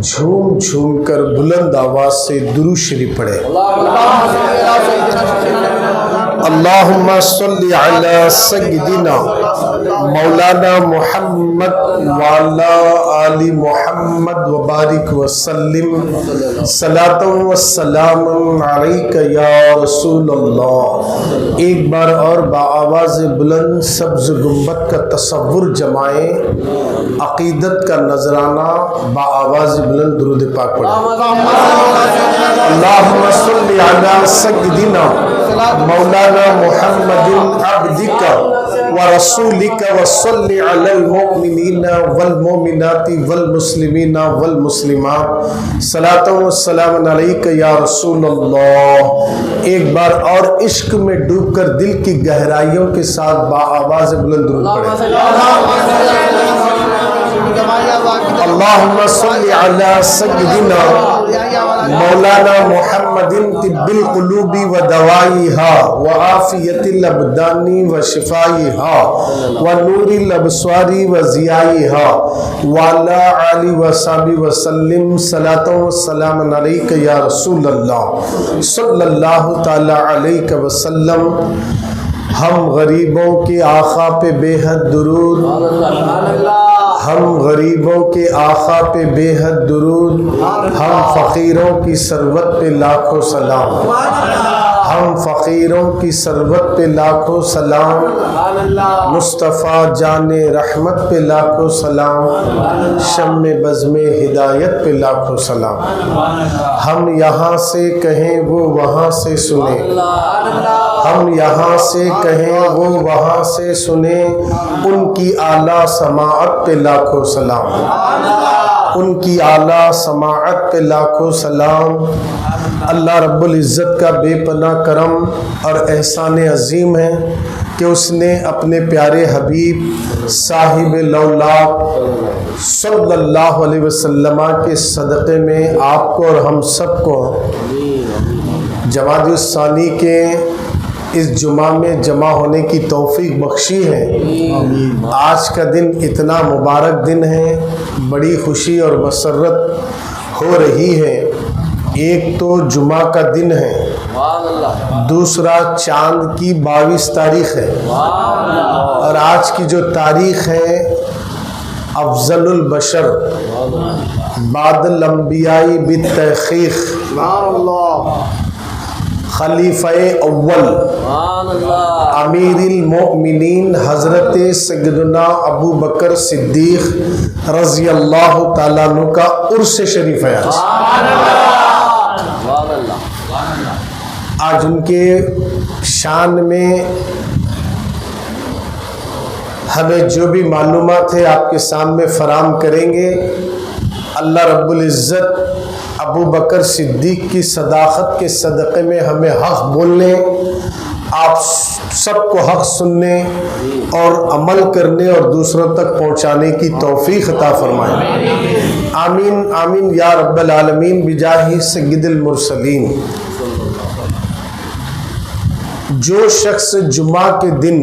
جھوم جھوم کر بلند آواز سے درود شریف پڑھے۔ اللہم صلی علی سیدنا مولانا محمد وعلی آل محمد وبارک وسلم صلاۃ والسلام علیک یا رسول اللہ۔ ایک بار اور بآواز بلند سبز گنبد کا تصور جمائیں، عقیدت کا نذرانہ بآواز بلند درود پاک پڑھیں۔ اللہم صلی علی سیدنا مولانا محمد عبدک ورسولک وصلی علی المؤمنین والمؤمنات والمسلمین والمسلمات صلاۃ والسلام علیک یا رسول اللہ۔ ایک بار اور عشق میں ڈوب کر دل کی گہرائیوں کے ساتھ بآواز بلند درود پڑھیں۔ اللہم صلی علی سیدنا مولانا محمد طب القلوب ودوائیها وعافیت الابدان وشفائیها ونور الابصار وضیائیها وعلی آلہ وصحبہ وسلم صلاۃ والسلام علیک یا رسول اللہ صلی اللہ تعالی علیہ وسلم۔ ہم غریبوں کے آقا پہ بے حد درود، ہم غریبوں کے آقا پہ بے حد درود، ہم فقیروں کی ثروت پہ لاکھوں سلام، ہم فقیروں کی ثروت پہ لاکھوں سلام، مصطفیٰ جان رحمت پہ لاکھوں سلام، شم بزم ہدایت پہ لاکھوں سلام۔ ہم یہاں سے کہیں وہ وہاں سے سنیں، ہم یہاں سے کہیں وہ وہاں سے سنیں، ان کی اعلیٰ سماعت پہ لاکھوں سلام، ان کی اعلیٰ سماعت پہ لاکھوں سلام۔ اللہ رب العزت کا بے پناہ کرم اور احسان عظیم ہے کہ اس نے اپنے پیارے حبیب صاحب لولاق صلی اللہ علیہ وسلم کے صدقے میں آپ کو اور ہم سب کو جمادی الثانی کے اس جمعہ میں جمع ہونے کی توفیق بخشی ہے۔ آج کا دن اتنا مبارک دن ہے، بڑی خوشی اور مسرت ہو رہی ہے۔ ایک تو جمعہ کا دن ہے، دوسرا چاند کی 22 تاریخ ہے، اور آج کی جو تاریخ ہے افضل البشر بعد الانبیاء بالتحقیق خلیفہ اول امیر المؤمنین حضرت سیدنا ابو بکر صدیق رضی اللہ تعالیٰ عنہ کا عرس شریف ہے آج ان کے شان میں ہمیں جو بھی معلومات ہے آپ کے سامنے فراہم کریں گے۔ اللہ رب العزت ابو بکر صدیق کی صداقت کے صدقے میں ہمیں حق بولنے، آپ سب کو حق سننے اور عمل کرنے اور دوسروں تک پہنچانے کی توفیق عطا فرمائے۔ آمین آمین یا رب العالمین بجاہ سید المرسلین۔ جو شخص جمعہ کے دن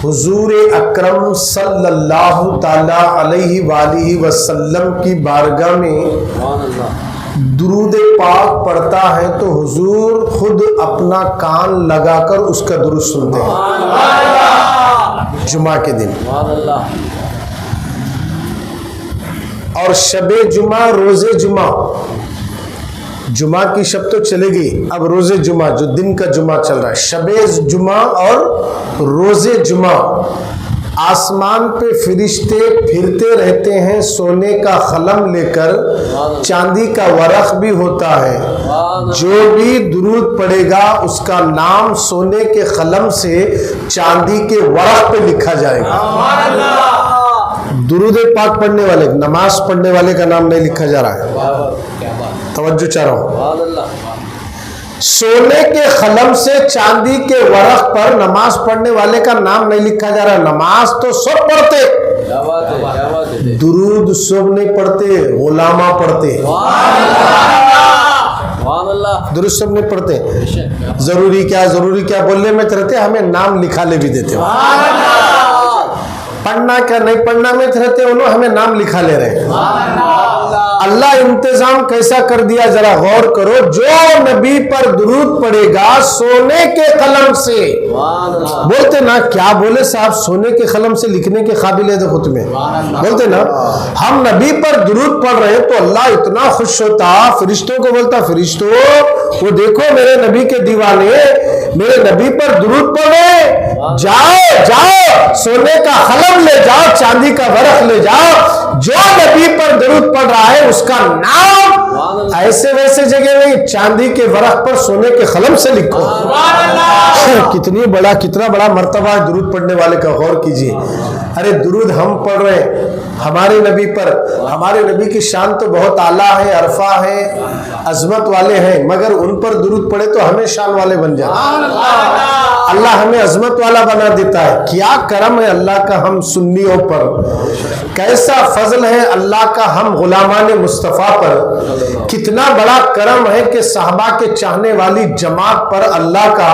حضور اکرم صلی اللہ تعالی علیہ وآلہ وسلم کی بارگاہ میں درود پاک پڑھتا ہے تو حضور خود اپنا کان لگا کر اس کا درود سنتے ہیں جمعہ کے دن۔ اور شب جمعہ، روز جمعہ، جمعہ کی شب تو چلے گی، اب روز جمعہ جو دن کا جمعہ چل رہا ہے، شب جمعہ اور روز جمعہ آسمان پہ فرشتے پھرتے رہتے ہیں سونے کا خلم لے کر، چاندی کا ورق بھی ہوتا ہے، جو بھی درود پڑے گا اس کا نام سونے کے خلم سے چاندی کے ورق پہ لکھا جائے گا۔ درود پاک پڑھنے والے، نماز پڑھنے والے کا نام نہیں لکھا جا رہا ہے، توجہ چاہ رہا ہوں۔ سونے کے خلم سے چاندی کے ورق پر نماز پڑھنے والے کا نام نہیں لکھا جا رہا۔ نماز تو سب پڑھتے، درود سب نہیں پڑھتے، غلامہ پڑھتے، درود سب نہیں پڑھتے۔ ضروری کیا بولنے میں رہتے، ہمیں نام لکھا لے بھی دیتے، پڑھنا کیا نہیں پڑھنا میں رہتے، انہوں ہمیں نام لکھا لے رہے ہیں۔ اللہ انتظام کیسا کر دیا ذرا غور کرو. جو نبی پر درود پڑے گا سونے کے قلم سے, بولتے نا کیا بولے صاحب, سونے کے قلم سے لکھنے کے قابل ہے دیکھو تمہیں, بولتے نا ہم نبی پر درود پڑھ رہے ہیں تو اللہ اتنا خوش ہوتا, فرشتوں کو بولتا فرشتوں وہ دیکھو میرے نبی کے دیوانے میرے نبی پر درود پڑھ رہے, جاؤ جاؤ سونے کا قلم لے جاؤ, چاندی کا ورق لے جاؤ, جو نبی پر درود پڑھ رہا ہے اس کا نام ایسے ویسے جگہ نہیں, چاندی کے ورق پر سونے کے قلم سے لکھو. کتنا بڑا مرتبہ ہے درود پڑھنے والے کا, غور کیجئے. ارے درود ہم پڑھ رہے ہیں ہمارے نبی پر, ہمارے نبی کی شان تو بہت اعلیٰ ہے, عرفہ ہے, عظمت والے ہیں, مگر ان پر درود پڑھے تو ہمیں شان والے بن جاتے. اللہ ہمیں عظمت والا بنا دیتا ہے. کیا کرم ہے اللہ کا ہم سنیوں پر, کیسا فضل ہے اللہ کا ہم غلامان مصطفیٰ پر, کتنا بڑا کرم ہے کہ صحابہ کے چاہنے والی جماعت پر اللہ کا,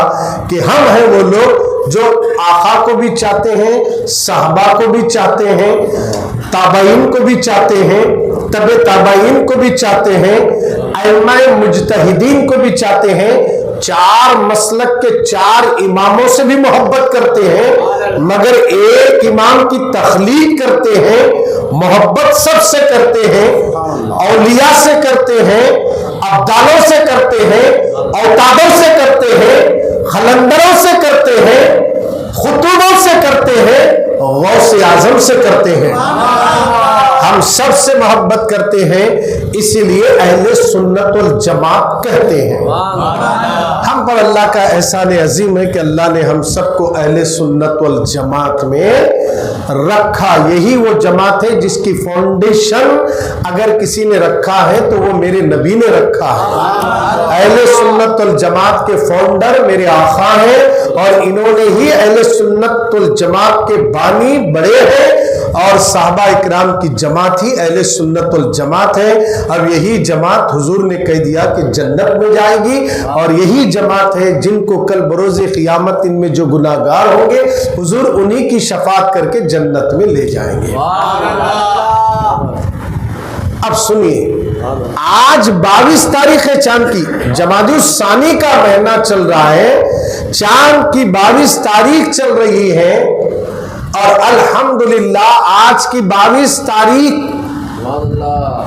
کہ ہم ہیں وہ لوگ جو آقا کو بھی چاہتے ہیں, صحابہ کو بھی چاہتے ہیں, تابعین کو بھی چاہتے ہیں, تبع تابعین کو بھی چاہتے ہیں, ائمہ مجتہدین کو بھی چاہتے ہیں, چار مسلک کے چار اماموں سے بھی محبت کرتے ہیں, مگر ایک امام کی تخلیق کرتے ہیں, محبت سب سے کرتے ہیں, اولیاء سے کرتے ہیں, ابدالوں سے کرتے ہیں, اوتادوں سے کرتے ہیں, خلندروں سے کرتے ہیں, خطوبوں سے کرتے ہیں, غوث اعظم سے کرتے ہیں. ہم سب سے محبت کرتے ہیں, اسی لیے اہل سنت والجماعت کہتے ہیں. ہم پر اللہ کا احسان عظیم ہے کہ اللہ نے ہم سب کو اہل سنت والجماعت میں رکھا. یہی وہ جماعت ہے جس کی فاؤنڈیشن اگر کسی نے رکھا ہے تو وہ میرے نبی نے رکھا ہے. اہل سنت والجماعت کے فاؤنڈر میرے آقا ہیں, اور انہوں نے ہی اہل سنت والجماعت کے بانی بڑے ہیں, اور صحابہ اکرام کی جماعت ہی اہل سنت والجماعت ہے. اب یہی جماعت حضور نے کہہ دیا کہ جنت میں جائے گی, اور یہی جماعت ہے جن کو کل بروز قیامت ان میں جو گناہگار ہوں گے حضور انہی کی شفاعت کر کے جنت میں لے جائیں گے. اب سنیے, آج 22 تاریخ ہے چاند کی, جمادی الثانی کا مہینہ چل رہا ہے, چاند کی 22 تاریخ چل رہی ہے, اور الحمدللہ آج کی 22 تاریخ,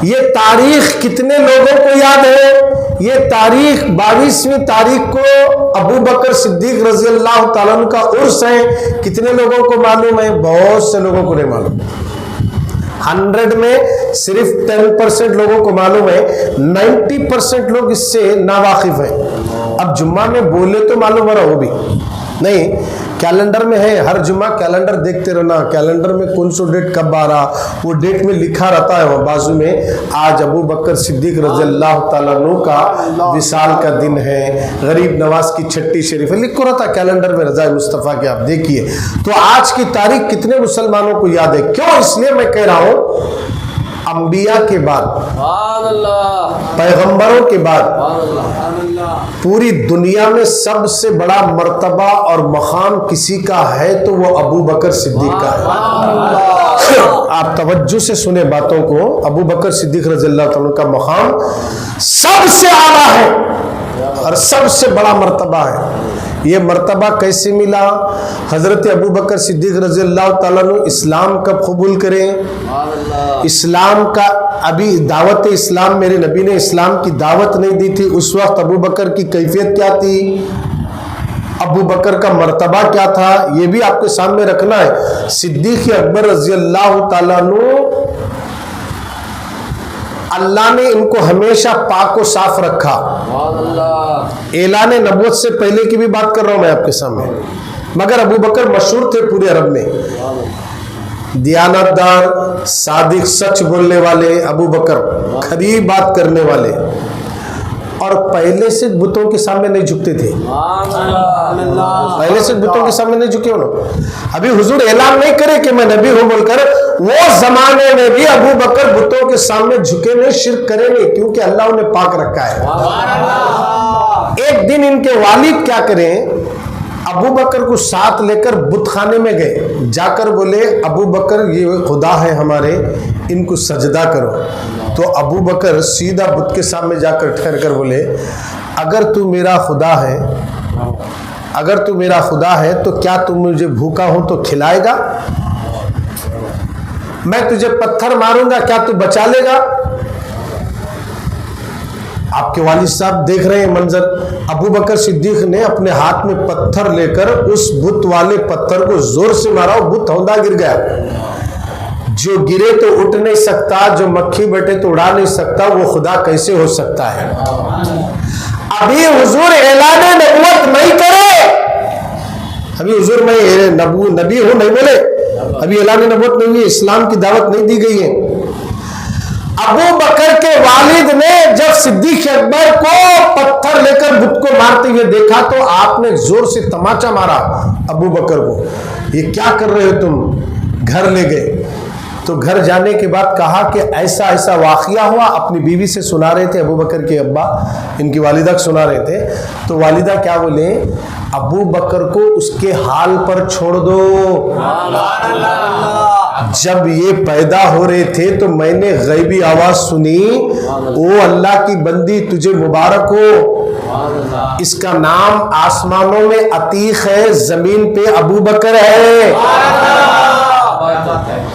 یہ تاریخ کتنے لوگوں کو یاد ہے؟ یہ تاریخ 22ویں تاریخ کو ابو بکر صدیق رضی اللہ تعالیٰ عنہ کا عرس ہے. کتنے لوگوں کو معلوم ہے؟ بہت سے لوگوں کو نہیں معلوم. 100 میں صرف 10% لوگوں کو معلوم ہے, 90% لوگ اس سے ناواقف ہیں. اب جمعہ میں بولے تو معلوم ہو رہا, وہ بھی نہیں, کیلنڈر میں ہے, ہر جمعہ کیلنڈر دیکھتے رہنا, کیلنڈر میں کون سو ڈیٹ کب آ رہا, وہ ڈیٹ میں لکھا رہتا ہے وہ بازو میں, آج ابو بکر صدیق رضی اللہ تعالیٰ عنہ کا وصال کا دن ہے, غریب نواز کی چھٹی شریف ہے, لکھو رہتا کیلنڈر میں رضا مصطفیٰ کے. آپ دیکھیے تو آج کی تاریخ کتنے مسلمانوں کو یاد ہے. کیوں؟ اس لیے میں کہہ رہا ہوں انبیاء کے بعد, پیغمبروں کے بعد پوری دنیا میں سب سے بڑا مرتبہ اور مقام کسی کا ہے تو وہ ابو بکر صدیق کا ہے. آپ توجہ سے سنیں باتوں کو. ابو بکر صدیق رضی اللہ تعالیٰ کا مقام سب سے اعلیٰ ہے اور سب سے بڑا مرتبہ ہے. یہ مرتبہ کیسے ملا؟ حضرت ابو بکر صدیق رضی اللہ تعالیٰ عنہ اسلام کب قبول کریں؟ اسلام کا ابھی دعوت اسلام, میرے نبی نے اسلام کی دعوت نہیں دی تھی. اس وقت ابو بکر کی کیفیت کیا تھی, ابو بکر کا مرتبہ کیا تھا, یہ بھی آپ کے سامنے رکھنا ہے. صدیق اکبر رضی اللہ تعالیٰ عنہ, اللہ نے ان کو ہمیشہ پاک و صاف رکھا. اعلان نبوت سے پہلے کی بھی بات کر رہا ہوں میں آپ کے سامنے, مگر ابو بکر مشہور تھے پورے عرب میں, دیانتدار, صادق, سچ بولنے والے ابو بکر, کھری بات کرنے والے, اور پہلے سے بتوں کے سامنے نہیں جھکتے تھے. پہلے سے بتوں کے سامنے نہیں جھکے ہو نا. ابھی حضور اعلان نہیں کرے کہ میں نبی ہوں بول کر, وہ زمانے میں بھی ابو بکر بتوں کے سامنے جھکے نہیں, شرک کرے نہیں, کیونکہ اللہ انہیں پاک رکھا ہے. ایک دن ان کے والد کیا کریں, ابو بکر کو ساتھ لے کر بت خانے میں گئے, جا کر بولے ابو بکر یہ خدا ہے ہمارے, ان کو سجدہ کرو. تو ابو بکر سیدھا بت کے سامنے جا کر ٹھہر کر بولے اگر تو میرا خدا ہے، اگر تو میرا خدا ہے تو کیا تم مجھے بھوکا ہوں تو کھلائے گا؟ میں تجھے پتھر ماروں گا، کیا تو بچا لے گا؟ آپ کے والد صاحب دیکھ رہے ہیں منظر، ابو بکر صدیق نے اپنے ہاتھ میں پتھر لے کر اس بت والے پتھر کو زور سے مارا، وہ بت ہوندا گر گیا۔ جو گرے تو اٹھ نہیں سکتا، جو مکھی بیٹھے تو اڑا نہیں سکتا، وہ خدا کیسے ہو سکتا ہے؟ ابھی حضور اعلان نبوت نہیں کرے، ابھی حضور میں نبی ہوں نہیں بولے، ابھی اعلان نبوت نہیں ہوئی، اسلام کی دعوت نہیں دی گئی ہے۔ ابو بکر کے والد نے جب صدیق اکبر کو پتھر لے کر بت کو مارتے ہوئے دیکھا تو آپ نے زور سے تماچا مارا ابو بکر کو، یہ کیا کر رہے ہو تم؟ گھر لے گئے تو گھر جانے کے بعد کہا کہ ایسا ایسا واقعہ ہوا، اپنی بیوی سے سنا رہے تھے، ابو بکر کے ابا ان کی والدہ کو سنا رہے تھے، تو والدہ کیا بولے؟ ابو بکر کو اس کے حال پر چھوڑ دو، جب یہ پیدا ہو رہے تھے تو میں نے غیبی آواز سنی، او اللہ کی بندی تجھے مبارک ہو، اس کا نام آسمانوں میں عتیق ہے، زمین پہ ابو بکر ہے،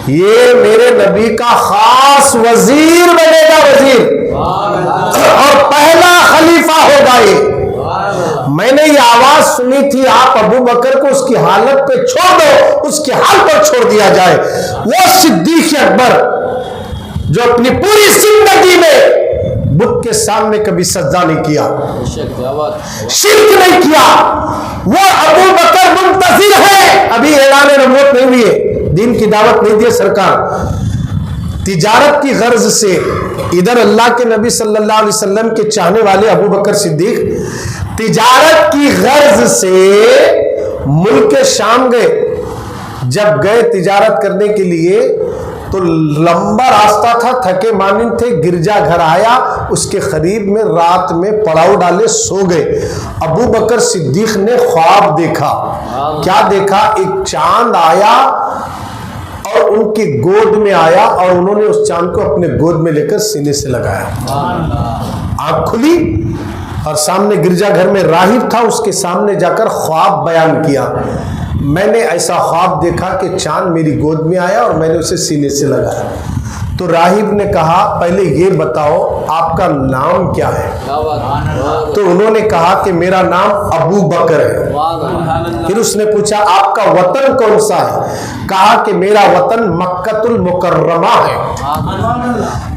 یہ میرے نبی کا خاص وزیر بنے گا، وزیر اور پہلا خلیفہ ہوگا یہ۔ میں نے یہ آواز سنی تھی، آپ ابو بکر کو اس کی حالت پہ چھوڑ دو، اس کے حال پر چھوڑ دیا جائے۔ وہ صدیق اکبر جو اپنی پوری زندگی میں بت کے سامنے کبھی سجدہ نہیں کیا، شرک نہیں کیا، وہ ابو بکر منتظر ہے، ابھی اعلان نبوت نہیں ہوئی ہے، دین کی دعوت نہیں دی سرکار، تجارت کی غرض سے ادھر اللہ کے نبی صلی اللہ علیہ وسلم کے چاہنے والے ابو بکر صدیق تجارت کی غرض سے ملک شام گئے، جب گئے تجارت کرنے کے لیے تو لمبا راستہ تھا، تھکے مانند تھے، گرجا گھر آیا، اس کے قریب میں رات میں پڑاؤ ڈالے سو گئے۔ ابو بکر صدیق نے خواب دیکھا، کیا دیکھا؟ ایک چاند آیا اور ان کی گود میں آیا اور انہوں نے اس چاند کو اپنے گود میں لے کر سینے سے لگایا، آنکھ کھلی اور سامنے گرجا گھر میں راہب تھا، اس کے سامنے جا کر خواب بیان کیا، میں نے ایسا خواب دیکھا کہ چاند میری گود میں آیا اور میں نے اسے سینے سے لگایا۔ تو راہب نے کہا پہلے یہ بتاؤ آپ کا نام کیا ہے؟ تو انہوں نے کہا کہ میرا نام ابو بکر ہے۔ پھر اس نے پوچھا آپ کا وطن کون سا ہے؟ کہا کہ میرا وطن مکہ المکرمہ ہے۔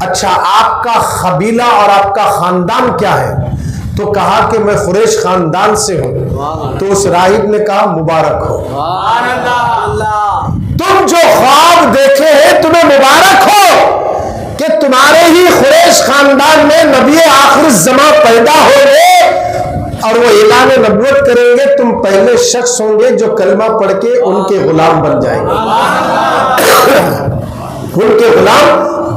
اچھا آپ کا قبیلہ اور آپ کا خاندان کیا ہے؟ تو کہا کہ میں قریش خاندان سے ہوں۔ تو اس راہب نے کہا مبارک ہو، تم جو خواب دیکھے ہیں تمہیں مبارک ہو کہ تمہارے ہی قریش خاندان میں نبی آخر الزمان پیدا ہو گئے اور وہ اعلان نبوت کریں گے، تم پہلے شخص ہوں گے جو کلمہ پڑھ کے ان کے غلام بن جائیں گے، ان کے غلام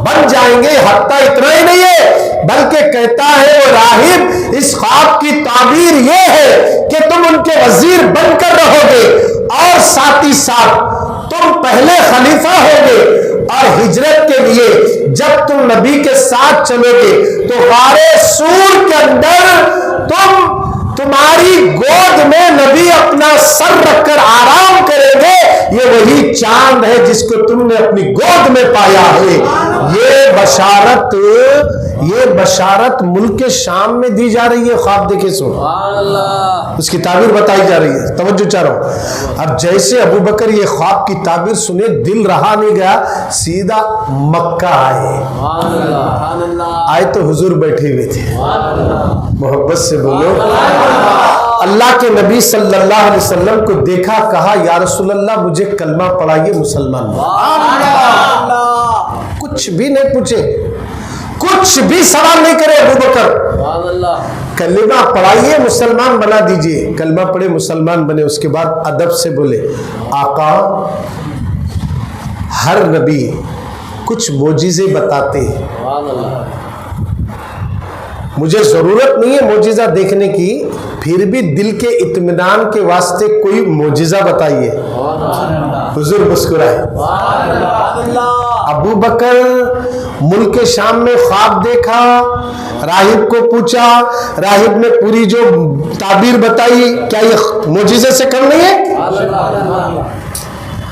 بن جائیں گے۔ حتیٰ اتنا ہی نہیں ہے بلکہ کہتا ہے وہ راہب اس خواب کی تعبیر یہ ہے کہ تم ان کے وزیر بن کر رہو گے اور ساتھ ہی ساتھ تم پہلے خلیفہ ہوگے، اور ہجرت کے لیے جب تم نبی کے ساتھ چلو گے تو غارِ سور کے اندر تمہاری گود میں نبی اپنا سر رکھ کر آرام کریں گے، یہ وہی چاند ہے جس کو تم نے اپنی گود میں پایا ہے۔ یہ بشارت ملک شام میں دی جا رہی ہے، خواب دیکھے سو اس کی تعبیر بتائی جا رہی ہے، توجہ چاہ رہا ہوں۔ اب جیسے ابو بکر یہ خواب کی تعبیر سنے، دل رہا نہیں گیا، سیدھا مکہ آئے تو حضور بیٹھے ہوئے تھے، محبت سے بولو اللہ کے نبی صلی اللہ علیہ وسلم کو دیکھا، کہا یا رسول اللہ مجھے کلمہ پڑھائیے، مسلمان کچھ بھی نہیں پوچھے، کچھ بھی سوال نہیں کرے ابو بکر، کلمہ پڑھائیے مسلمان بنا دیجئے، کلمہ پڑھے مسلمان بنے۔ اس کے بعد ادب سے بولے آقا ہر نبی کچھ معجزے بتاتے ہیں، مجھے ضرورت نہیں ہے معجزہ دیکھنے کی، پھر بھی دل کے اطمینان کے واسطے کوئی معجزہ بتائیے۔ حضور مسکرائے۔ ابو بکر ملک شام میں خواب دیکھا, راہب کو پوچھا, راہب نے پوری جو تعبیر بتائی, کیا یہ معجزے سے کم نہیں ہے؟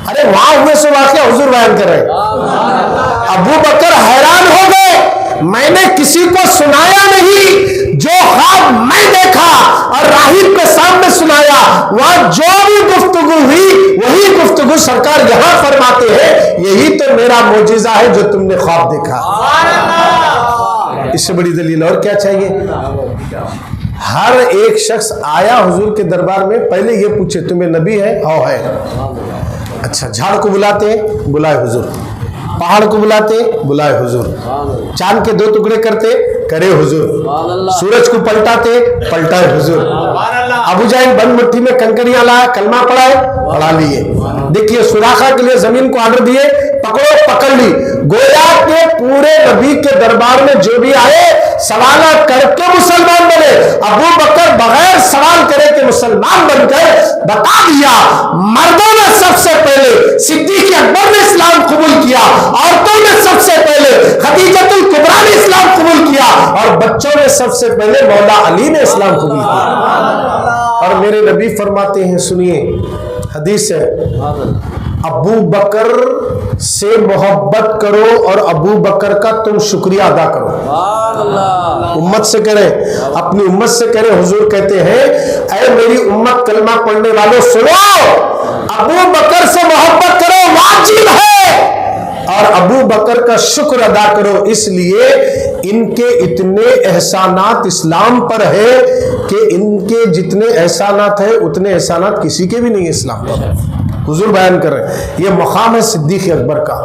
ارے وہاں ہوئے سو واقعہ حضور بیان کر رہے. ابو بکر حیران ہو گئے, میں نے کسی کو سنایا نہیں, جو خواب میں دیکھا اور راہب کے سامنے سنایا, وہاں جو بھی گفتگو ہوئی وہی گفتگو سرکار یہاں فرماتے ہیں, یہی تو میرا معجزہ ہے جو تم نے خواب دیکھا. اس سے بڑی دلیل اور کیا چاہیے؟ ہر ایک شخص آیا حضور کے دربار میں, پہلے یہ پوچھے تمہیں نبی ہے؟ ہاں ہے. اچھا, جھاڑ کو بلاتے بلائے حضور, پہاڑ کو بلاتے بلائے حضور, چاند کے 2 ٹکڑے کرتے کرے حضور, سورج کو پلٹاتے پلٹائے حضور, ابو جہل بند مٹھی میں کنکریاں لایا, کلمہ پڑھائے پڑھا لیے. دیکھیے سوراخا کے لیے زمین کو آرڈر دیے, پکڑو پکڑ لی. گویا کہ پورے نبی کے دربار میں جو بھی آئے سوالات کر کے مسلمان بنے. ابو بکر بغیر سوال کرے کہ مسلمان بن کر بتا دیا. مردوں نے سب سے پہلے صدیق اکبر نے اسلام قبول کیا, عورتوں نے سب سے پہلے خدیجۃ الکبریٰ نے اسلام قبول کیا, اور بچوں نے سب سے پہلے مولا علی نے اسلام قبول کیا. اور میرے نبی فرماتے ہیں, سنیے حدیث ہے, ابو بکر سے محبت کرو اور ابو بکر کا تم شکریہ ادا کرو. امت سے کریں, اپنی امت سے کریں. حضور کہتے ہیں اے میری امت کلمہ پڑھنے والوں سنو, ابو بکر سے محبت کرو واجب ہے, اور ابو بکر کا شکر ادا کرو, اس لیے ان کے اتنے احسانات اسلام پر ہے کہ ان کے جتنے احسانات ہیں اتنے احسانات کسی کے بھی نہیں ہیں اسلام پر. حضور بیان کر رہے ہیں یہ مقام ہے صدیق اکبر کا,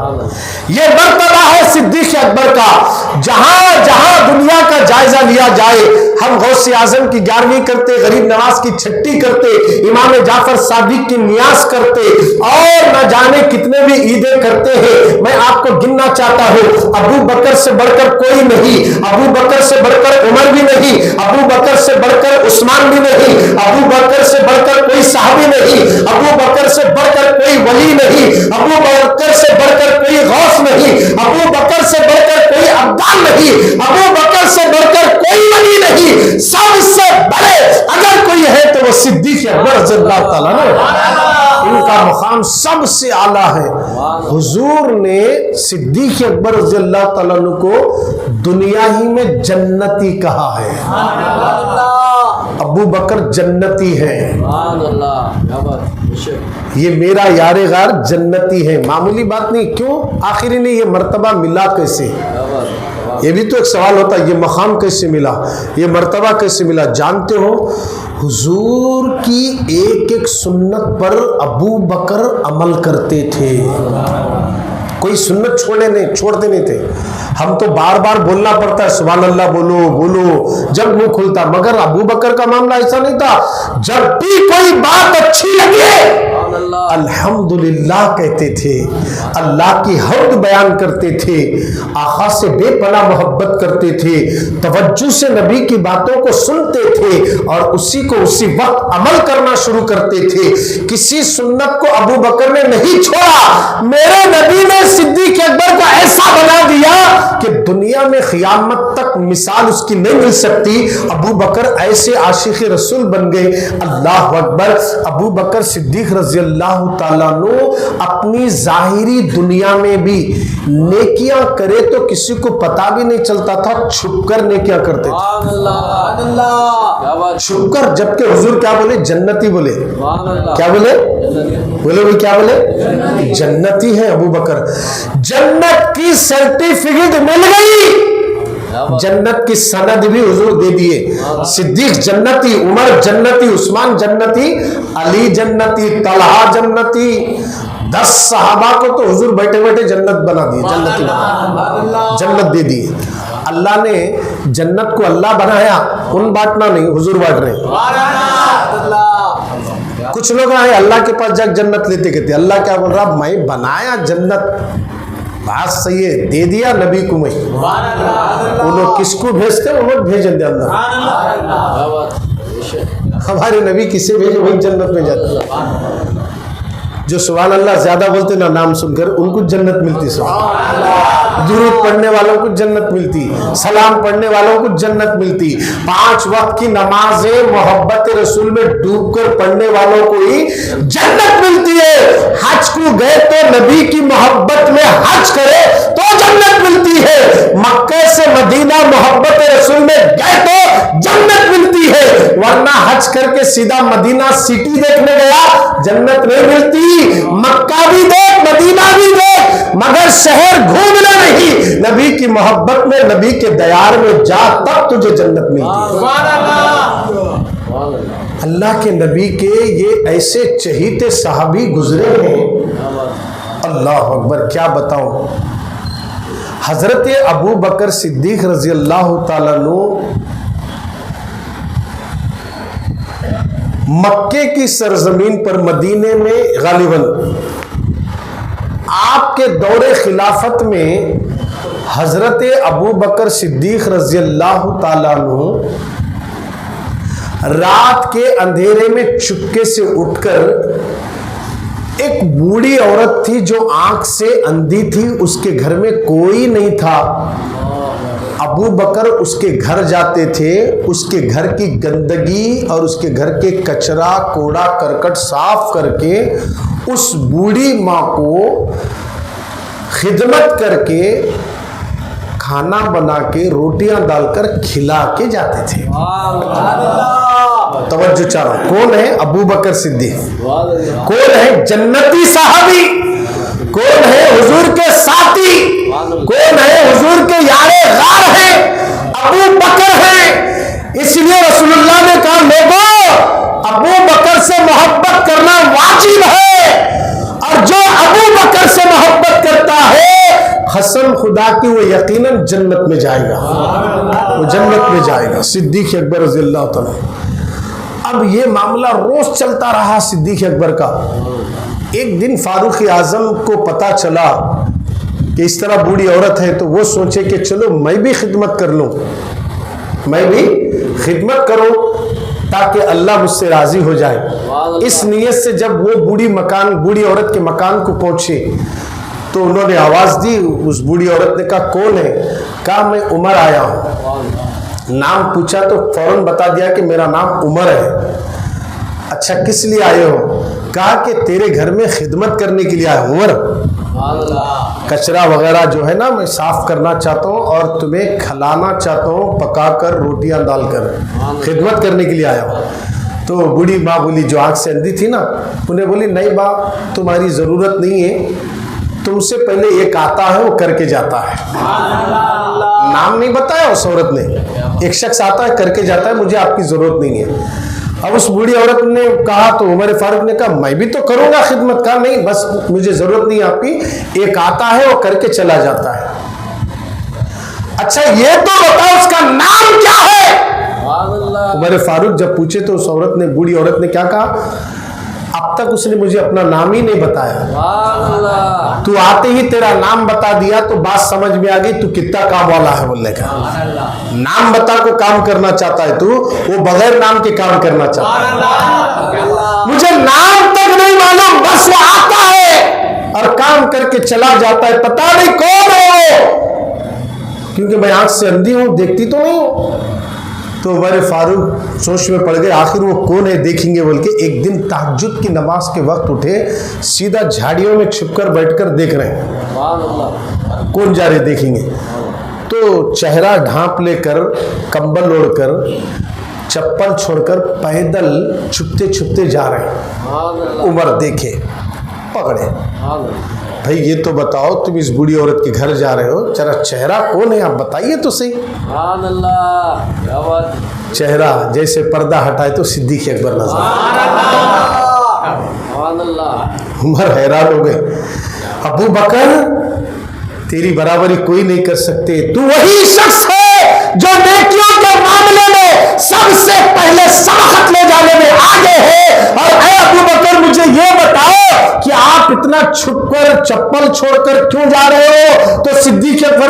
یہ مرتبہ ہے صدیق اکبر کا. جہاں جہاں دنیا کا جائزہ لیا جائے, ہم غوث اعظم کی 11ویں کرتے, غریب نواز کی 6ٹی کرتے, امام جعفر صادق کی نیاز کرتے, اور نہ جانے کتنے بھی عیدیں کرتے ہیں. میں آپ کو گننا چاہتا ہوں, ابو بکر سے بڑھ کر کوئی نہیں, ابو بکر سے بڑھ کر عمر بھی نہیں, ابو بکر سے بڑھ کر عثمان بھی نہیں, ابو بکر سے بڑھ کر کوئی صحابی نہیں, ابو بکر سے بڑھ کر کوئی ولی نہیں, ابو بکر سے بڑھ کر کوئی غوث نہیں, ابو بکر سے بڑھ کر کوئی ابدال نہیں, ابو بکر سے بڑھ کر کوئی ولی نہیں. سب سے بڑے اگر کوئی ہے تو وہ صدیق اکبر رضی اللہ تعالیٰ نے, ان کا مقام سب سے اعلیٰ ہے. حضور نے صدیق اکبر رضی اللہ تعالیٰ عنہ کو دنیا ہی میں جنتی کہا ہے. ابو بکر جنتی ہے, یہ میرا یار غار جنتی ہے, معمولی بات نہیں. کیوں آخر انہیں یہ مرتبہ ملا کیسے؟ یہ بھی تو ایک سوال ہوتا ہے, یہ مقام کیسے ملا, یہ مرتبہ کیسے ملا؟ جانتے ہو حضور کی ایک ایک سنت پر ابو بکر عمل کرتے تھے, کوئی سنت چھوڑتے نہیں تھے. ہم تو بار بار بولنا پڑتا ہے سبحان اللہ بولو بولو جب منہ کھلتا, مگر ابو بکر کا معاملہ ایسا نہیں تھا. جب بھی کوئی بات اچھی لگے الحمدللہ کہتے تھے, اللہ کی حمد بیان کرتے تھے, آقا سے بے پناہ محبت کرتے تھے, توجہ سے نبی کی باتوں کو سنتے تھے اور اسی کو اسی وقت عمل کرنا شروع کرتے تھے. کسی سنت کو ابو بکر نے نہیں چھوڑا. میرے نبی نے صدیق اکبر کو ایسا بنا دیا کہ دنیا میں قیامت تک مثال اس کی نہیں مل سکتی. ابو بکر ایسے عاشق رسول بن گئے. اللہ اکبر. ابو بکر صدیق رضی اللہ تعالیٰ عنہ اپنی ظاہری دنیا میں بھی نیکیاں کرے تو کسی کو پتا بھی نہیں چلتا تھا, چھپ کر نیکیاں کرتے تھے, چھپ کر. جبکہ حضور کیا بولے؟ جنتی بولے. کیا بولے؟ بولے وہ کیا بولے؟ جنتی ہے ابو بکر. جنت کی سرٹیفکیٹ مل گئی, جنت کی سند بھی حضور دے دیے. صدیق جنتی, عمر جنتی, عثمان جنتی, علی جنتی, طلحہ جنتی. 10 صحابہ کو تو حضور بیٹھے بیٹھے جنت بنا دیے, جنتی بنا, جنت دے دیے. اللہ نے جنت کو اللہ بنایا, ان بانٹنا نہیں, حضور بانٹ رہے. کچھ لوگ آئے اللہ کے پاس جگ جنت لیتے کہتے اللہ کیا بول رہا, میں بنایا جنت. بات صحیح ہے, دے دیا نبی کو. میں انہوں کس کو بھیجتے انہوں بھیجن دے اندر. ہمارے نبی کسے بھیجے وہی جنت میں جاتا. جو سبحان اللہ زیادہ بولتے نا نام سن کر ان کو جنت ملتی، درود پڑھنے والوں کو جنت ملتی، سلام پڑھنے والوں کو جنت ملتی، 5 وقت کی نمازیں محبت رسول میں ڈوب کر پڑھنے والوں کو ہی جنت ملتی ہے۔ حج کو گئے تو نبی کی محبت میں حج کرے تو جنت ملتی ہے، مکہ سے مدینہ محبت رسول میں گئے تو جنت ملتی ہے، ورنہ حج کر کے سیدھا مدینہ سٹی دیکھنے گیا جنت نہیں ملتی۔ مکہ بھی دیکھ مدینہ بھی دیکھ مگر شہر گھومنا نہیں، نبی کی محبت میں نبی کے دیار میں جا تب تجھے جنت ملتی ہے۔ اللہ کے نبی کے یہ ایسے چہیتے صحابی گزرے ہیں، اللہ اکبر کیا بتاؤں۔ حضرت ابو بکر صدیق رضی اللہ تعالیٰ عنہ مکے کی سرزمین پر مدینے میں غالباً آپ کے دور خلافت میں حضرت ابو بکر صدیق رضی اللہ تعالیٰ عنہ رات کے اندھیرے میں چپکے سے اٹھ کر، ایک بوڑھی عورت تھی جو آنکھ سے اندھی تھی، اس کے گھر میں کوئی نہیں تھا، ابو بکر اس کے گھر جاتے تھے، اس کے گھر کی گندگی اور اس کے گھر کے کچرا کوڑا کرکٹ صاف کر کے اس بوڑھی ماں کو خدمت کر کے کھانا بنا کے روٹیاں ڈال کر کھلا کے جاتے تھے۔ توجہ چاہ رہا ہوں، کون ہے؟ ابو بکر صدیق۔ کون ہے؟ جنتی صحابی۔ کون ہے؟ حضور کے ساتھی۔ کون ہے؟ حضور کے یارے غار ہیں، ابو بکر ہیں۔ اس لیے رسول اللہ نے کہا لوگوں ابو بکر سے محبت کرنا واجب ہے، اور جو ابو بکر سے محبت کرتا ہے قسم خدا کی وہ یقیناً جنت میں جائے گا، وہ جنت میں جائے گا۔ صدیق اکبر رضی اللہ تعالیٰ۔ اب یہ معاملہ روز چلتا رہا صدیق اکبر کا۔ ایک دن فاروق اعظم کو پتا چلا کہ اس طرح بوڑھی عورت ہے، تو وہ سوچے کہ چلو میں بھی خدمت کر لوں، میں بھی خدمت کروں تاکہ اللہ مجھ سے راضی ہو جائے۔ اس نیت سے جب وہ بوڑھی عورت کے مکان کو پہنچے تو انہوں نے آواز دی، اس بوڑھی عورت نے کہا کون ہے؟ کہا میں عمر آیا ہوں۔ نام پوچھا تو فوراً بتا دیا کہ میرا نام عمر ہے۔ اچھا کس لیے آئے ہو؟ کہا کہ تیرے گھر میں خدمت کرنے کے لیے آیا ہوں عمر، کچرا وغیرہ جو ہے نا میں صاف کرنا چاہتا ہوں اور تمہیں کھلانا چاہتا ہوں، پکا کر روٹیاں ڈال کر خدمت کرنے کے لیے آیا ہوں۔ تو بوڑھی ماں بولی جو آنکھ سے اندھی تھی نا، انہیں بولی نہیں باپ تمہاری ضرورت نہیں ہے، تم سے پہلے ایک آتا ہے وہ کر کے جاتا ہے۔ نام نہیں بتایا اس عورت نے، ایک شخص آتا ہے کر کے جاتا ہے، مجھے آپ کی ضرورت نہیں ہے۔ اب اس بوڑھی عورت نے کہا تو عمر فاروق نے کہا میں بھی تو کروں گا خدمت کا، نہیں بس مجھے ضرورت نہیں آپ کی، ایک آتا ہے وہ کر کے چلا جاتا ہے۔ اچھا یہ تو بتاؤ اس کا نام کیا ہے؟ عمر فاروق جب پوچھے تو اس عورت نے، بوڑھی عورت نے کیا کہا؟ اب تک اس نے مجھے اپنا نام ہی نہیں بتایا، تو آتے ہی تیرا نام بتا دیا تو بات سمجھ میں آ گئی تو کتنا کام والا ہے بولنے کا۔ نام بتا کو کام کرنا چاہتا ہے تو وہ بغیر نام کے کام کرنا چاہتا ہے۔ مجھے نام تک نہیں معلوم، بس وہ آتا ہے اور کام کر کے چلا جاتا ہے، پتا نہیں کون ہے کیونکہ میں آنکھ سے اندھی ہوں، دیکھتی تو نہیں ہوں۔ تو عمر فاروق سوچ میں پڑ گئے آخر وہ کون ہے دیکھیں گے بول کے۔ ایک دن تہجد کی نماز کے وقت اٹھے، سیدھا جھاڑیوں میں چھپ کر بیٹھ کر دیکھ رہے ہیں کون جا رہے دیکھیں گے۔ تو چہرہ ڈھانپ لے کر، کمبل اوڑھ کر، چپل چھوڑ کر پیدل چھپتے چھپتے جا رہے ہیں۔ عمر دیکھے، پکڑے، بھائی یہ تو بتاؤ تم اس بوڑھی عورت کے گھر جا رہے ہو، ذرا چہرہ کون ہے آپ بتائیے تو صحیح۔ چہرہ جیسے پردہ ہٹائے تو صدیق اکبر نظر عمر حیران ہو گئے۔ ابو بکر تیری برابری کوئی نہیں کر سکتے، تو وہی شخص ہے جو نیکیوں کے معاملے میں سب سے پہلے سبقت لے جانے میں آگے ہے۔ اور اے ابو بکر مجھے یہ بتاؤ کہ آپ اتنا چھپ کر چپل چھوڑ کر کیوں جا رہے ہو؟ تو صدیق اکبر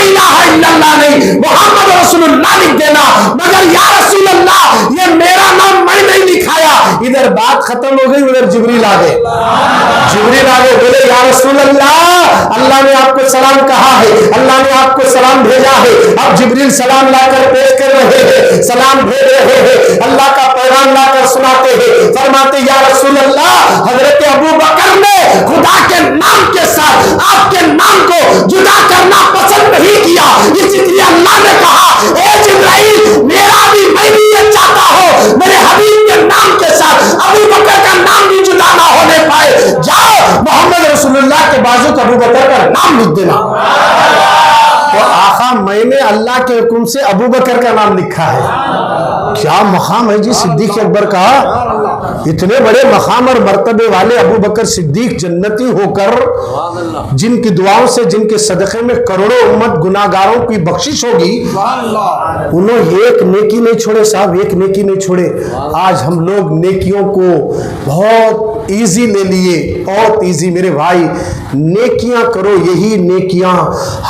الہ الا اللہ نہیں محمد رسول اللہ لکھ دینا، مگر یا رسول اللہ یہ میرا نام میں نہیں لکھایا۔ ادھر بات ختم ہو گئی، ادھر جبریل آ گئے، جبریل آ گئے، بولے یا رسول اللہ اللہ نے آپ کو سلام کہا ہے، اللہ نے آپ کو سلام بھیجا ہے۔ اب جبریل سلام لا کر پیش کر رہے ہیں، سلام بھیج رہے ہیں، اللہ کا پیغام لا کر سناتے ہیں، فرماتے یا رسول اللہ حضرت ابو بکر نے خدا کے نام کے ساتھ آپ کے نام کو جدا کرنا پسند نہیں کیا، اس لیے اللہ نے کہا اے جبرائیل میرا بھی میں بھی یہ چاہتا ہوں میرے حبیب کے نام کے ساتھ ابو بکر کا نام بھی جدا نہ ہونے پائے، جاؤ محمد رسول اللہ کے بازو کا ابو بکر کا نام لکھ دینا۔ تو آقا میں نے اللہ کے حکم سے ابو بکر کا نام لکھا ہے۔ کیا مقام ہے جی صدیق اکبر کا، اتنے بڑے مقام اور مرتبے والے ابو بکر صدیق جنتی ہو کر جن کی دعاؤں سے جن کے صدقے میں کروڑوں امت گناہگاروں کی بخشش ہوگی، انہوں ایک نیکی نہیں چھوڑے صاحب، ایک نیکی نہیں چھوڑے۔ آج ہم لوگ نیکیوں کو بہت ایزی لے لیے، بہت ایزی۔ میرے بھائی نیکیاں کرو، یہی نیکیاں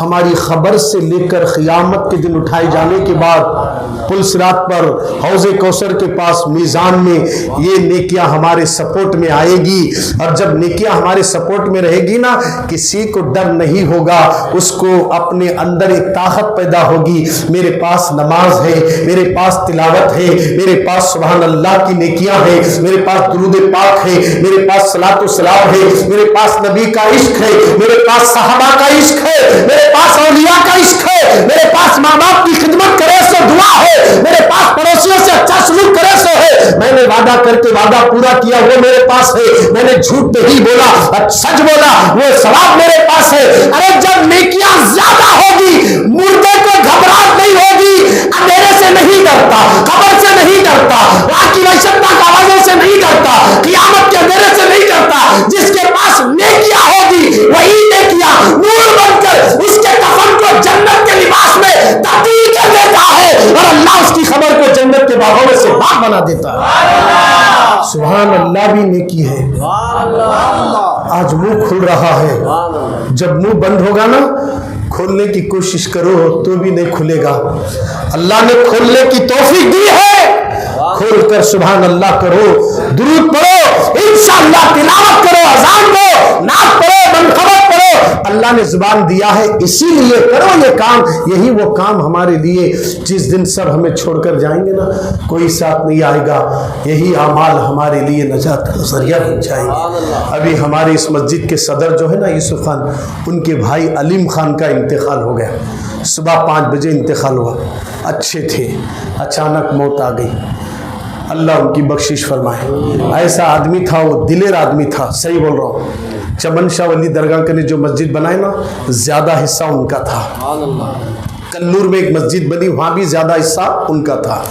ہماری خبر سے لے کر قیامت کے دن اٹھائے جانے کے بعد پل صراط پر حوض کوثر کے پاس میزان میں یہ نیکیاں ہمارے سپورٹ میں آئے گی، اور جب نیکیاں ہمارے سپورٹ میں رہے گی نا کسی کو ڈر نہیں ہوگا، اس کو اپنے اندر ایک طاقت پیدا ہوگی، میرے پاس نماز ہے، میرے پاس تلاوت ہے، میرے پاس سبحان اللہ کی نیکیاں ہیں، میرے پاس درود پاک ہے، میرے پاس صلاۃ و سلام ہے، میرے پاس نبی کا عشق ہے، میرے پاس صحابہ کا عشق ہے، میرے پاس اولیاء کا عشق ہے، میرے پاس ماں باپ کی خدمت کرے سو دعا ہے، میرے پاس پڑوسیوں سے اچھا سلوک کرے سو ہے، میں نے وعدہ کر کے وعدہ پورا کیا وہ میرے پاس ہے، میں نے جھوٹ نہیں بولا سچ بولا وہ ثواب میرے پاس ہے۔ ارے جب نیکیاں زیادہ ہوگی مردے کو گھبراہٹ نہیں ہوگی، اندھیرے سے نہیں ڈرتا، قبر سے نہیں ڈرتا، رات کی وحشتناک آوازوں سے نہیں ڈرتا، قیامت کے اندھیرے سے نہیں ڈرتا۔ جس کے پاس نیکیاں ہوگی وہی نیکیاں نور بن کر اس کے کفن کو جنت کے لباس میں تبدیل کر دیتا ہے، اور اللہ اس کی خبر کو جنت کے باغوں میں سے باغ بنا دیتا ہے۔ سبحان اللہ بھی نیکی ہے۔ آج منہ کھل رہا ہے، جب منہ بند ہوگا نا کھولنے کی کوشش کرو تو بھی نہیں کھلے گا۔ اللہ نے کھولنے کی توفیق دی ہے، کھول کر سبحان اللہ کرو، درود پڑھو، انشاءاللہ تلاوت کرو، اذان دو، نعت پڑھو، منقبت پڑھو، اللہ نے زبان دیا ہے اسی لیے کرو یہ کام۔ یہی وہ کام ہمارے لیے جس دن سب ہمیں چھوڑ کر جائیں گے نا کوئی ساتھ نہیں آئے گا، یہی اعمال ہمارے لیے نجات کا ذریعہ بن جائیں گے۔ ابھی ہماری اس مسجد کے صدر جو ہے نا یوسف خان، ان کے بھائی علیم خان کا انتقال ہو گیا، صبح 5 بجے انتقال ہوا، اچھے تھے، اچانک موت آ گئی، اللہ ان کی بخشش فرمائے۔ ایسا آدمی تھا، وہ دلیر آدمی تھا، صحیح بول رہا ہوں۔ چمن شاہ ولی درگاہ کے نے جو مسجد بنائے نا زیادہ حصہ ان کا تھا، کلور میں ایک مسجد بنی وہاں بھی زیادہ حصہ ان کا تھا،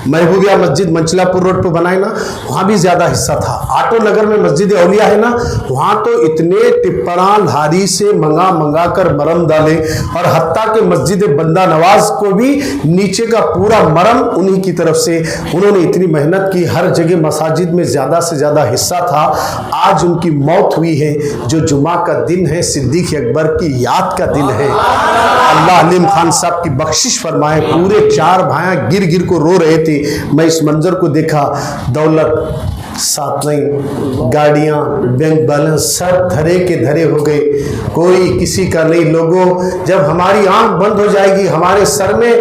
محبوبیہ مسجد منچلا پور روڈ پہ بنائے نا وہاں بھی زیادہ حصہ تھا، آٹو نگر میں مسجد اولیاء ہے نا وہاں تو اتنے ٹپڑاں لاری سے منگا کر مرم ڈالے، اور حتیٰ کہ مسجد بندہ نواز کو بھی نیچے کا پورا مرم انہی کی طرف سے، انہوں نے اتنی محنت کی، ہر جگہ مساجد میں زیادہ سے زیادہ حصہ تھا۔ آج ان کی موت ہوئی ہے، جو جمعہ کا دن ہے صدیق اکبر کی یاد کا دن ہے، اللہ علیم خان صاحب کی بخشش فرمائے۔ پورے 4 بھائیاں گر گر کو رو رہے تھے، میں اس منظر کو دیکھا، دولت ساتھ نہیں، گاڑیاں، بینک بیلنس سب دھرے کے دھرے ہو گئے، کوئی کسی کا نہیں۔ لوگوں جب ہماری آنکھ بند ہو جائے گی، ہمارے سر میں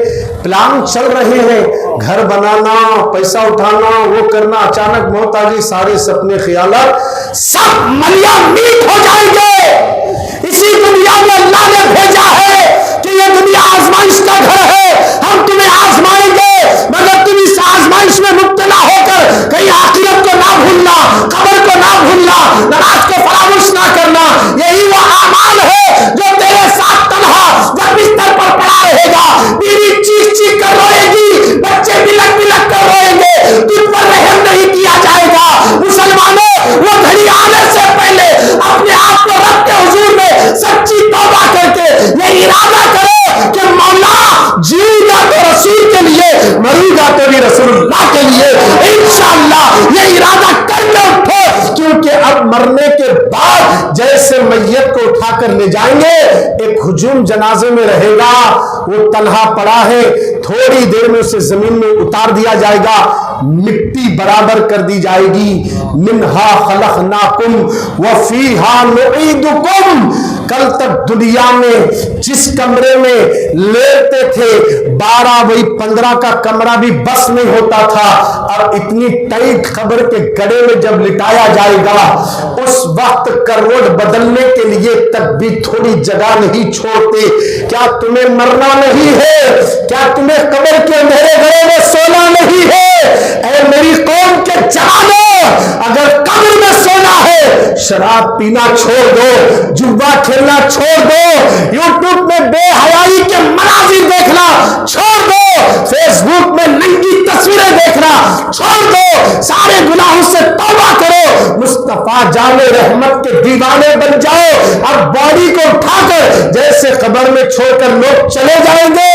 پلان چل رہے ہیں، گھر بنانا، پیسہ اٹھانا، وہ کرنا، اچانک موت آ گئی، سارے سپنے خیالات سب ملیاں میٹ ہو جائیں گے۔ اسی دنیا میں اللہ نے بھیجا ہے کہ یہ دنیا آزمائش کا گھر ہے، ہم تمہیں آزمائیں گے، مگر تم اس آزمائش میں مبتلا ہو کر کہیں آخرت کو نہ بھولنا، قبر کو نہ بھولنا، نماز کو فراموش نہ کرنا۔ یہی وہ اعمال ہے جو تیرے ساتھ تنہا جب بستر پر پڑا رہے گا، بیوی چیخ چیخ کر روئے گی، بچے بلک بلک کر روئیں گے، تم پر رحم نہیں کیا جائے گا۔ مسلمانوں وہ گھڑی آنے سے پہلے اپنے آپ کو رب کے حضور میں سچی توبہ کر کے یہ ارادہ کرو کہ مولا جیوں گا تو رسول کے لیے، مروں گا تو بھی رسول اللہ کے لیے۔ کر لے جائیں گے. ایک ہجوم جنازے میں رہے گا, وہ تنہا پڑا ہے, تھوڑی دیر میں اسے زمین میں اتار دیا جائے گا, مٹی برابر کر دی جائے گی. منہا خلقناکم وفیہا نعیدکم. کل تک دنیا میں جس کمرے میں لیٹتے تھے 12 وہی 15 کا کمرہ بھی بس نہیں ہوتا تھا. اب اتنی ٹائٹ خبر کے گڑے میں جب لٹایا جائے گا, اس وقت کروٹ بدلنے کے لیے تک بھی تھوڑی جگہ نہیں چھوڑتے. کیا تمہیں مرنا نہیں ہے؟ کیا تمہیں قبر کے اندھیرے گھروں میں سونا نہیں ہے؟ اے میری قوم کے جوانوں, اگر قبر میں سونا ہے, شراب پینا چھوڑ دو, جوا کھیلنا چھوڑ دو, یوٹیوب میں بے حیائی کے مناظر دیکھنا چھوڑ دو, فیس بک میں ننگی تصویریں دیکھنا چھوڑ دو, سارے گناہوں سے توبہ کرو, مصطفیٰ جان رحمت کے دیوانے بن جاؤ. اب باڈی کو اٹھا کر جیسے قبر میں چھوڑ کر لوگ چلے جائیں گے,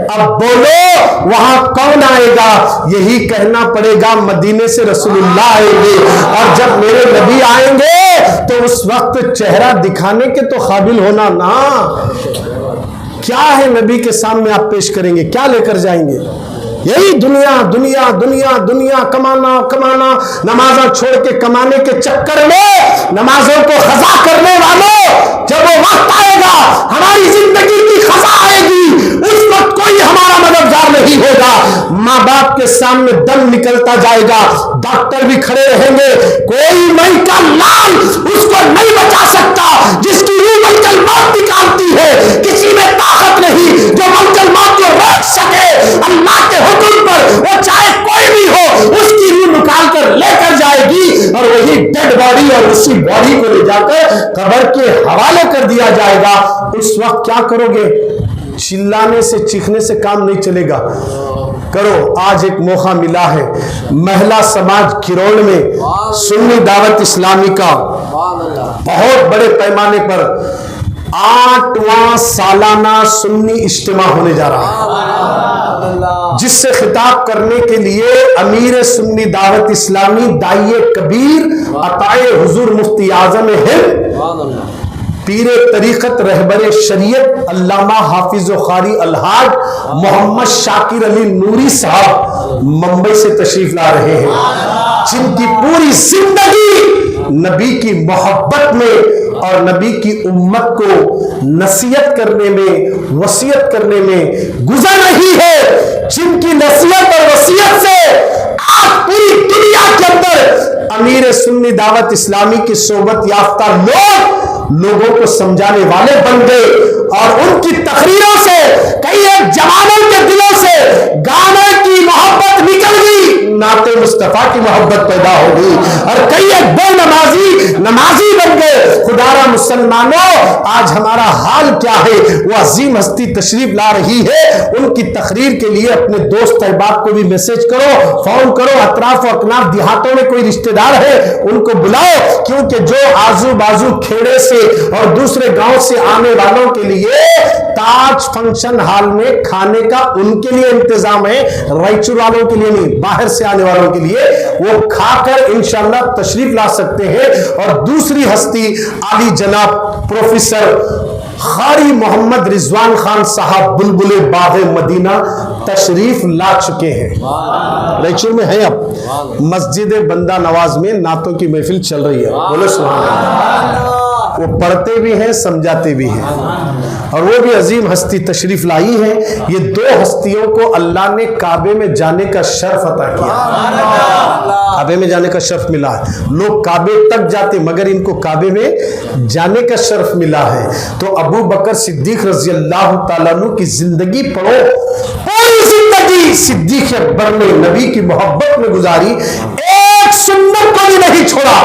اب بولو وہاں کون آئے گا؟ یہی کہنا پڑے گا مدینے سے رسول اللہ آئیں گے, اور جب میرے نبی آئیں گے تو اس وقت چہرہ دکھانے کے تو قابل ہونا نا. کیا ہے نبی کے سامنے آپ پیش کریں گے, کیا لے کر جائیں گے؟ یہی دنیا دنیا دنیا دنیا, کمانا کمانا, نمازاں چھوڑ کے کمانے کے چکر میں نمازوں کو قضا کرنے والوں, جب وہ وقت آئے گا ہماری زندگی کی قضا آئے گی, اس وقت کوئی ہمارا مددگار نہیں ہوگا. ماں باپ کے سامنے دم نکلتا جائے گا, ڈاکٹر بھی کھڑے رہیں گے, کوئی مئی کا لال اس کو نہیں بچا سکتا جس کی روح ملکل موت نکالتی ہے. کسی میں طاقت نہیں جو ملکل موت کو روک سکے. اللہ کے حکم پر وہ چاہے کوئی بھی ہو اس کی روح نکال کر لے کر جائے گی, اور وہی ڈیڈ باڈی اور اسی باڈی کو لے جا کر قبر کے حوالے کر دیا جائے گا. اس وقت کیا کرو گے؟ چلانے سے چیخنے سے کام نہیں چلے گا. کرو, آج ایک موقع ملا ہے مہلا سماج کروڑ میں سنی دعوت اسلامی کا بہت بڑے پیمانے پر 8واں سالانہ سنی اجتماع ہونے جا رہا ہے, جس سے خطاب کرنے کے لیے امیر سنی دعوت اسلامی داعیہ کبیر عطائے حضور مفتی اعظم ہند پیر طریقت رہبر شریعت علامہ حافظ و قاری الحاج محمد شاکر علی نوری صاحب ممبئی سے تشریف لا رہے ہیں, جن کی پوری زندگی نبی کی محبت میں اور نبی کی امت کو نصیحت کرنے میں, وصیت کرنے میں گزر رہی ہے, جن کی نصیحت اور وصیت سے آج پوری دنیا کے اندر امیر سنی دعوت اسلامی کی صحبت یافتہ لوگوں کو سمجھانے والے بن گئے, اور ان کی تقریروں سے کئی ایک جوانوں کے دلوں سے گانے کی محبت نکل گئی, نعت مصطفیٰ کی محبت پیدا ہو گئی, اور کئی ایک بے نمازی بن گئے. خدا را مسلمانوں, آج ہمارا حال کیا ہے؟ وہ عظیم ہستی تشریف لا رہی ہے, ان کی تقریر کے لیے اپنے دوست احباب کو بھی میسج کرو, فون کرو, اطراف و اکناف دیہاتوں میں کوئی رشتہ دار ہے ان کو بلاؤ, کیونکہ جو آزو بازو کھیڑے سے اور دوسرے گاؤں سے آنے والوں کے لیے تاج فنکشن ہال میں کھانے کا ان کے لیے انتظام ہے, رائچور والوں کے لیے نہیں, باہر سے آنے والوں کے لیے, وہ کھا کر انشاءاللہ تشریف لا سکتے ہیں. اور دوسری ہستی عالی جناب پروفیسر قاری محمد رضوان خان صاحب بلبل باغ مدینہ تشریف لا چکے ہیں, رائچور میں ہیں. اب مسجد بندہ نواز میں نعتوں کی محفل چل رہی ہے, بولو سبحان اللہ. وہ پڑھتے بھی ہیں, سمجھاتے بھی ہیں, اور وہ بھی عظیم ہستی تشریف لائی ہے. یہ دو ہستیوں کو اللہ نے کعبے میں جانے کا شرف عطا کیا, کعبے میں جانے کا شرف ملا ہے. لوگ کعبے تک جاتے مگر ان کو کعبے میں جانے کا شرف ملا ہے. تو ابو بکر صدیق رضی اللہ تعالیٰ عنہ کی زندگی پڑھو, پوری زندگی صدیق اکبر نے نبی کی محبت میں گزاری, ایک سنت کو بھی نہیں چھوڑا,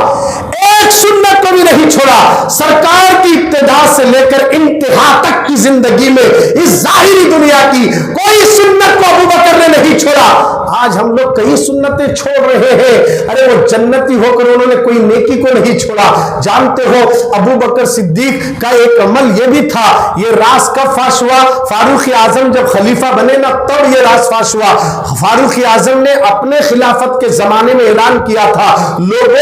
ایک سنت کو بھی نہیں چھوڑا. سرکار کی ابتدا سے لے کر انتہا تک کی زندگی میں اس ظاہری دنیا کی کوئی سنت کو ابو بکر نے نہیں چھوڑا. آج ہم لوگ کئی سنتیں چھوڑ رہے ہیں. ارے وہ جنتی ہو کر انہوں نے کوئی نیکی کو نہیں چھوڑا. جانتے ہو ابو بکر صدیق کا ایک عمل یہ بھی تھا. یہ راز کب فاش ہوا؟ فاروق اعظم جب خلیفہ بنے نا تب یہ راز فاش ہوا. فاروق اعظم نے اپنے خلافت کے زمانے میں اعلان کیا تھا لوگوں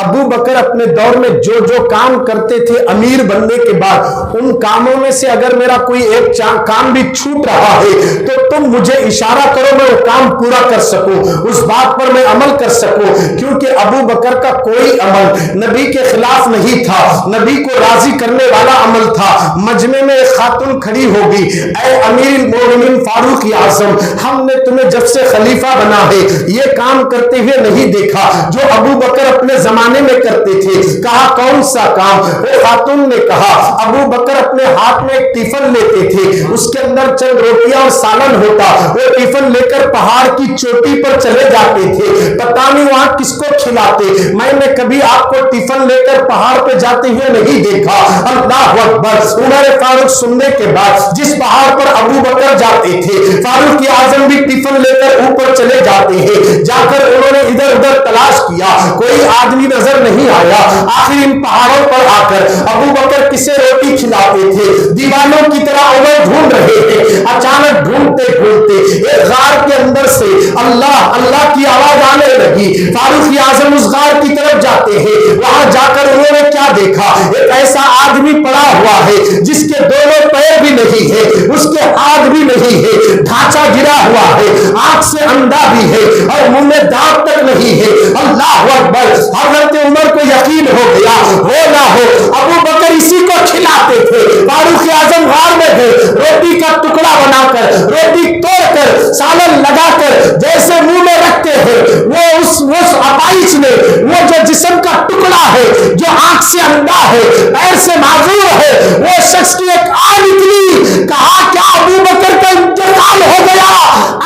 ابو بکر اپنے دور میں جو جو کام کرتے تھے امیر بننے کے بعد ان کاموں میں سے اگر میرا کوئی ایک کام بھی چھوٹ رہا ہے تو تم مجھے اشارہ کرو میں وہ کام پورا کر سکوں, اس بات پر میں عمل کر سکوں. کیونکہ ابو بکر کا کوئی عمل نبی کے خلاف نہیں تھا, نبی کو راضی کرنے والا عمل تھا. مجمع میں ایک خاتون کھڑی ہوگی, اے امیر المومنین فاروق اعظم, ہم نے تمہیں جب سے خلیفہ بنا ہے یہ کام کرتے ہوئے نہیں دیکھا جو ابو بکر اپنے زمانے میں کرتے تھے. کہا کون سا کام؟ وہ خاتون نے کہا ابو بکر اپنے ہاتھ میں ایک ٹیفن لیتے تھے, اس کے اندر چند روٹیاں اور سالن ہوتا, وہ ٹیفن لے کر پہاڑ کی چوٹی پر چلے جاتے تھے. پتہ نہیں وہاں کس کو کھلاتے, میں نے کبھی آپ کو ٹیفن لے کر پہاڑ پہ جاتے ہوئے نہیں دیکھا. اللہ اکبر. عمر فاروق سننے کے بعد جس پہاڑ پر ابو بکر جاتے تھے فاروق اعظم بھی ٹیفن لے کر اوپر چلے جاتے ہیں. جا کر انہوں نے ادھر ادھر تلاش کیا, کوئی آدمی نظر نہیں آیا. آخر ان پہاڑوں پر آ کر ابو بکر کسے روٹی کھلاتے تھے دیوانوں کی طرح عمر ڈھونڈ رہے تھے. اچانک ڈھونڈتے ڈھونڈتے ایک غار کے اندر سے اللہ اللہ کی آواز آنے لگی. فاروق اعظم اس غار کی طرف جاتے ہیں. وہاں جا کر انہوں نے کیا دیکھا؟ ایک ایسا آدمی پڑا ہوا ہے جس کے دونوں پیر بھی نہیں ہے, اس کے ہاتھ بھی نہیں ہے, ڈھانچہ گرا ہوا ہے, آنکھ سے اندھا بھی ہے اور منہ میں دانت تک نہیں ہے. اللہ اکبر. حضرت عمر کو یقین ہو گیا ہو نہ ہو ابو بکر اسی کو کھلاتے تھے. فاروق اعظم غار میں گئے, روٹی کا ٹکڑا بنا کر روٹی توڑ کر سالن لگا کر جیسے منہ میں رکھتے ہیں وہ اس اپائش نے وہ جو جسم کا ٹکڑا ہے جو آنکھ سے اندھا ہے پیر سے معذور ہے وہ شخص کی ایک آن نکلی. کہا کیا ابو بکر کا انتقال ہو گیا؟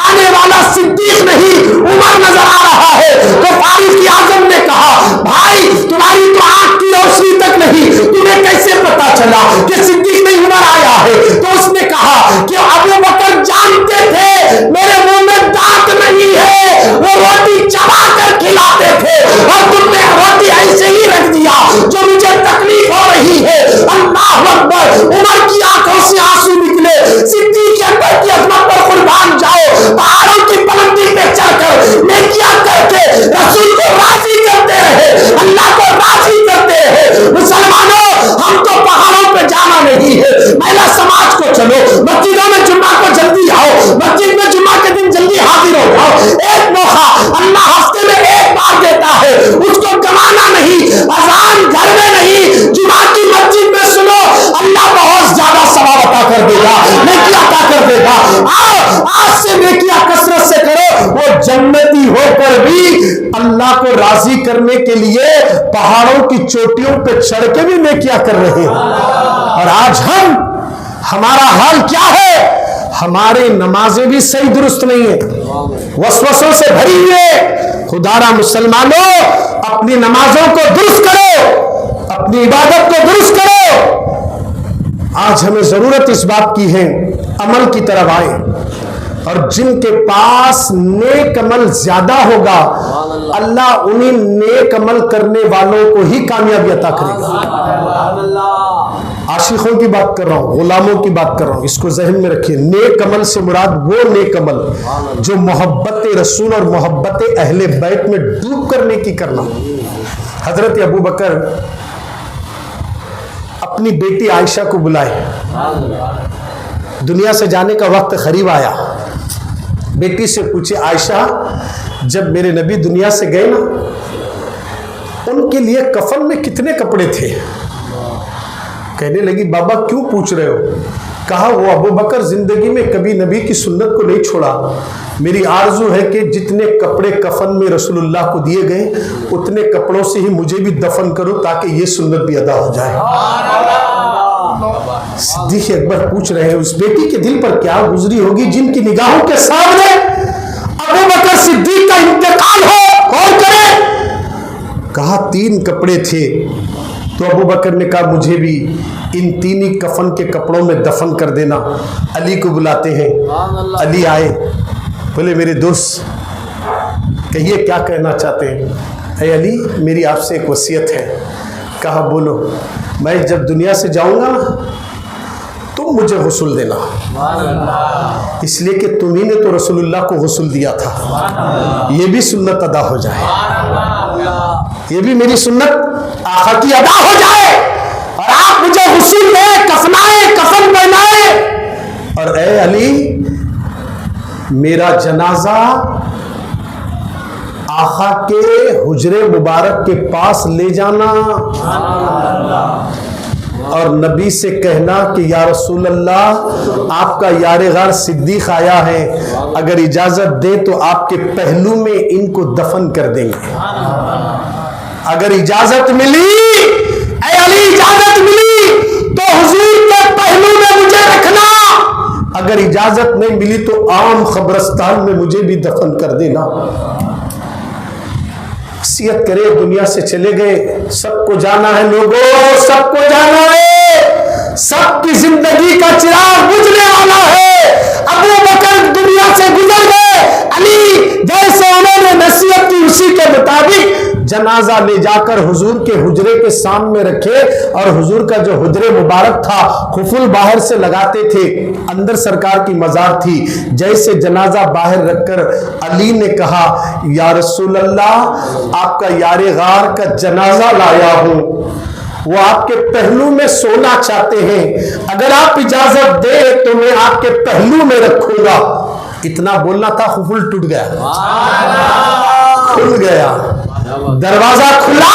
آنے والا صدیق نہیں عمر نظر آ رہا ہے. تو فاروق اعظم نے کہا بھائی تمہاری تو آنکھ کی روشنی تک نہیں, تمہیں کیسے پتا چلا کہ صدیق نہیں عمر آیا ہے؟ تو اس نے کہا کہ ابو بکر جانتے تھے میرے منہ میں دانت نہیں ہے, وہ روٹی چبا کر کھلاتے تھے اور تم نے روٹی ایسے ہی رکھ دیا جو مجھے تکلیف ہو رہی ہے. اللہ اکبر. عمر کی آنکھوں سے آنسو نکلے. صدیق اکبر کی عظمت پر قربان جاؤ. پہاڑوں کی بلندی پہ چڑھ کر نیکیاں کر کے رسول کو راضی کرتے رہے, اللہ کو راضی کرتے رہے. مسلمانوں ہم تو پہاڑوں پہ جانا نہیں ہے, مہلا سماج کو چلو مسجدوں میں جمعہ کو جلدی آؤ, مسجد میں جمعہ کے دن جلدی حاضر ہو جاؤ. ایک موقع اللہ ہفتے میں ایک بار دیتا ہے, اس کو گوانا نہیں. اذان گھر میں نہیں جمعہ کی مسجد میں سنو, اللہ بہت زیادہ ثواب عطا کر دے گا, نیکی عطا کر دے گا. آؤ آج سے نیکیاں کثرت سے کرو. وہ جنتی ہو کر بھی اللہ کو راضی کرنے کے لیے پہاڑوں کی چوٹیوں پہ چڑھ کے بھی نیکیاں کر رہے ہیں. اور آج ہمارا حال کیا ہے؟ ہماری نمازیں بھی صحیح درست نہیں ہیں, وسوسوں سے بھری ہوئی. خدا را مسلمانوں اپنی نمازوں کو درست کرو, اپنی عبادت کو درست کرو. آج ہمیں ضرورت اس بات کی ہے عمل کی طرف آئے, اور جن کے پاس نیک عمل زیادہ ہوگا اللہ انہی نیک عمل کرنے والوں کو ہی کامیابی عطا کرے گا. عاشقوں کی بات کر رہا ہوں, غلاموں کی بات کر رہا ہوں, اس کو ذہن میں رکھیے. نیک عمل سے مراد وہ نیک عمل جو محبت رسول اور محبت اہل بیت میں ڈوب کر نیکی کرنا. حضرت ابو بکر اپنی بیٹی عائشہ کو بلائے, دنیا سے جانے کا وقت قریب آیا. بیٹی سے پوچھے عائشہ جب میرے نبی دنیا سے گئے نا ان کے لیے کفن میں کتنے کپڑے تھے؟ کہنے لگی بابا کیوں پوچھ رہے ہو؟ کہا وہ ابو بکر زندگی میں کبھی نبی کی سنت کو نہیں چھوڑا. میری آرزو ہے کہ جتنے کپڑے کفن میں رسول اللہ کو دیے گئے اتنے کپڑوں سے ہی مجھے بھی دفن کرو تاکہ یہ سنت بھی ادا ہو جائے. صدیق اکبر پوچھ رہے ہیں اس بیٹی کے دل پر کیا گزری ہوگی جن کی نگاہوں کے سامنے ابو بکر صدیق کا انتقال ہو, کون کرے؟ کہا 3 کپڑے تھے. تو ابو بکر نے کہا مجھے بھی ان 3 کفن کے کپڑوں میں دفن کر دینا. علی کو بلاتے ہیں, علی آئے, بولے میرے دوست کہ یہ کیا کہنا چاہتے ہیں؟ اے علی میری آپ سے ایک وصیت ہے۔ کہا بولو۔ میں جب دنیا سے جاؤں گا تم مجھے غسل دینا، اس لیے کہ تمہیں نے تو رسول اللہ کو غسل دیا تھا، یہ بھی سنت ادا ہو جائے، یہ بھی میری سنت آقا کی ادا ہو جائے، اور آپ مجھے غسل دیں، کفنائیں، کفن پہنائیں، اور اے علی میرا جنازہ آقا کے حجرے مبارک کے پاس لے جانا، اور نبی سے کہنا کہ یا رسول اللہ آپ کا یار غار صدیق آیا ہے، اگر اجازت دے تو آپ کے پہلو میں ان کو دفن کر دیں گے۔ اگر اجازت ملی، اے علی اجازت ملی تو حضور کے پہلو میں مجھے رکھنا، اگر اجازت نہیں ملی تو عام قبرستان میں مجھے بھی دفن کر دینا۔ وصیت کرے، دنیا سے چلے گئے۔ سب کو جانا ہے لوگوں، سب کو جانا ہے، سب کی زندگی کا چراغ بجھنے والا ہے۔ ابو بکر دنیا سے گزر گئے، علی جیسے انہوں نے نصیحت کی اسی کے مطابق جنازہ لے جا کر حضور کے حجرے کے سامنے رکھے، اور حضور کا جو حجرے مبارک تھا قفل باہر سے لگاتے تھے، اندر سرکار کی مزار تھی۔ جیسے جنازہ باہر رکھ کر علی نے کہا یا رسول اللہ آپ کا یار غار کا جنازہ لایا ہوں، وہ آپ کے پہلو میں سونا چاہتے ہیں، اگر آپ اجازت دیں تو میں آپ کے پہلو میں رکھوں گا۔ اتنا بولنا تھا، قفل ٹوٹ گیا، کھل گیا، دروازہ کھلا،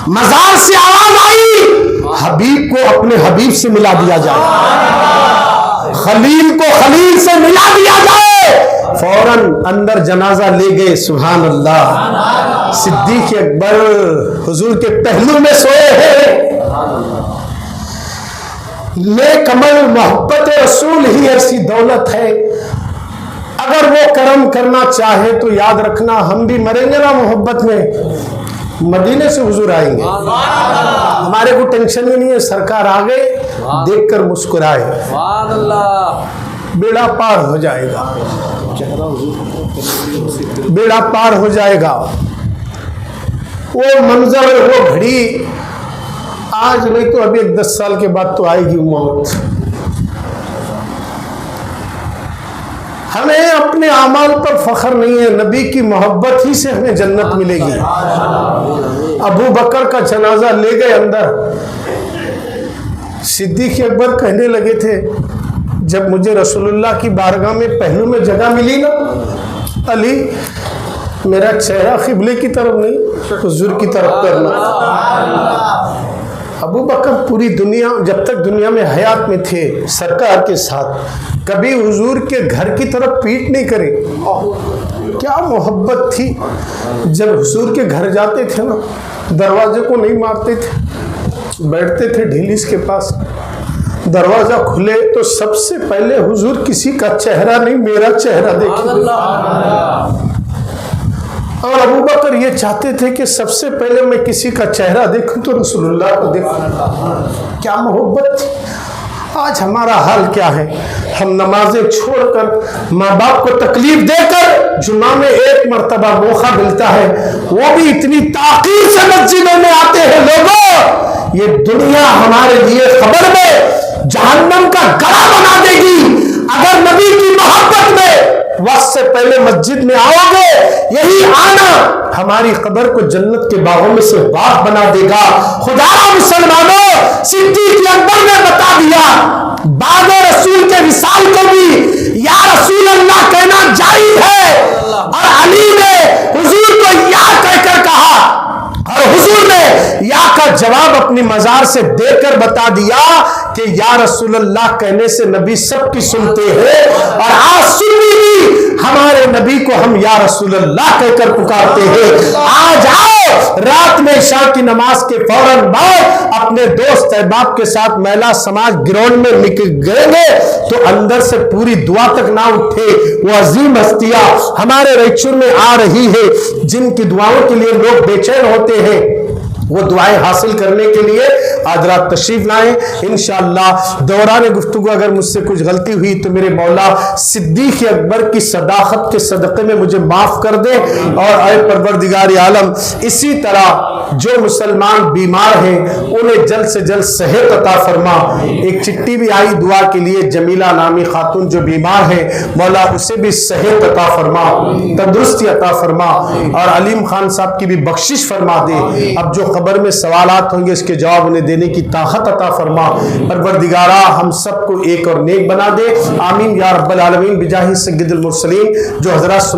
مزار سے آواز آئی حبیب کو اپنے حبیب سے ملا دیا جائے، خلیل کو خلیل سے ملا دیا جائے۔ فوراً اندر جنازہ لے گئے۔ سبحان اللہ، صدیق اکبر حضور کے پہلو میں سوئے ہیں۔ نیک عمل محبت رسول ہی ایسی دولت ہے، اگر وہ کرم کرنا چاہے تو یاد رکھنا ہم بھی مریں گے نا محبت میں، مدینے سے حضور آئیں گے، ہمارے کو ٹینشن ہی نہیں ہے، سرکار آ گئے دیکھ کر مسکرائے، بیڑا پار ہو جائے گا، بیڑا پار ہو جائے گا۔ وہ منظر، وہ گھڑی آج نہیں تو ابھی 10 سال کے بعد تو آئے گی موت۔ ہمیں اپنے اعمال پر فخر نہیں ہے، نبی کی محبت ہی سے ہمیں جنت ملے گی۔ ابو بکر کا جنازہ لے گئے اندر، صدیق اکبر کہنے لگے تھے جب مجھے رسول اللہ کی بارگاہ میں پہلو میں جگہ ملی نا، علی میرا چہرہ قبلے کی طرف نہیں حضور کی طرف کرنا۔ ابو بکر پوری دنیا، جب تک دنیا میں حیات میں تھے سرکار کے ساتھ، کبھی حضور کے گھر کی طرف پیٹ نہیں کرے۔ کیا محبت تھی، جب حضور کے گھر جاتے تھے نا دروازے کو نہیں مارتے تھے، بیٹھتے تھے ڈھیلیس کے پاس، دروازہ کھلے تو سب سے پہلے حضور کسی کا چہرہ نہیں میرا چہرہ دیکھیں، اور ابو بکر یہ چاہتے تھے کہ سب سے پہلے میں کسی کا چہرہ دیکھوں تو رسول اللہ کو دیکھوں۔ کیا محبت تھی۔ آج ہمارا حال کیا ہے، ہم نمازیں چھوڑ کر، ماں باپ کو تکلیف دے کر، جمعہ میں ایک مرتبہ موقع ملتا ہے وہ بھی اتنی تاخیر سے مسجدوں میں آتے ہیں۔ لوگوں یہ دنیا ہمارے لیے خبر میں جہنم کا گڑھا بنا دے گی۔ اگر نبی کی محبت میں وقت سے پہلے مسجد میں آؤ گے، یہی آنا ہماری قبر کو جنت کے باغوں میں سے باغ بنا دے گا۔ خدا مسلمانوں، صدیق اکبر نے بتا دیا، بعد رسول کے وصال کو بھی یا رسول اللہ کہنا جائز ہے، اور علی نے حضور کو یا کہہ کر کہا، اور حضور نے یا کا جواب اپنی مزار سے دے کر بتا دیا کہ یا رسول اللہ کہنے سے نبی سب کی سنتے ہیں، اور آج سنی بھی ہمارے نبی کو ہم یا رسول اللہ کہہ کر پکارتے ہیں۔ آج آؤ، رات میں عشاء کی نماز کے فوراً بعد اپنے دوست احباب کے ساتھ میلا سماج گراؤنڈ میں نکل گئے گے تو اندر سے پوری دعا تک نہ اٹھے۔ وہ عظیم ہستیاں ہمارے ریچور میں آ رہی ہے جن کی دعاؤں کے لیے لوگ بے چین ہوتے ہیں، وہ دعائیں حاصل کرنے کے لیے حضرات تشریف لائیں انشاءاللہ۔ دوران گفتگو اگر مجھ سے کچھ غلطی ہوئی تو میرے مولا صدیق اکبر کی صداقت کے صدقے میں مجھے معاف کر دے، اور اے پروردگار عالم اسی طرح جو مسلمان بیمار ہیں انہیں جلد سے جلد صحت عطا فرما۔ ایک چٹھی بھی آئی دعا کے لیے، جمیلہ نامی خاتون جو بیمار ہے، مولا اسے بھی صحت عطا فرما، تندرستی عطا فرما، اور علیم خان صاحب کی بھی بخشش فرما دے۔ اب جو قبر میں سوالات ہوں گے اس کے جواب انہیں دینے کی طاقت عطا فرما۔ پروردگارہ ہم سب کو ایک اور نیک بنا دے، آمین یا رب العالمین، بجاہ سید المرسلین۔ جو حضرات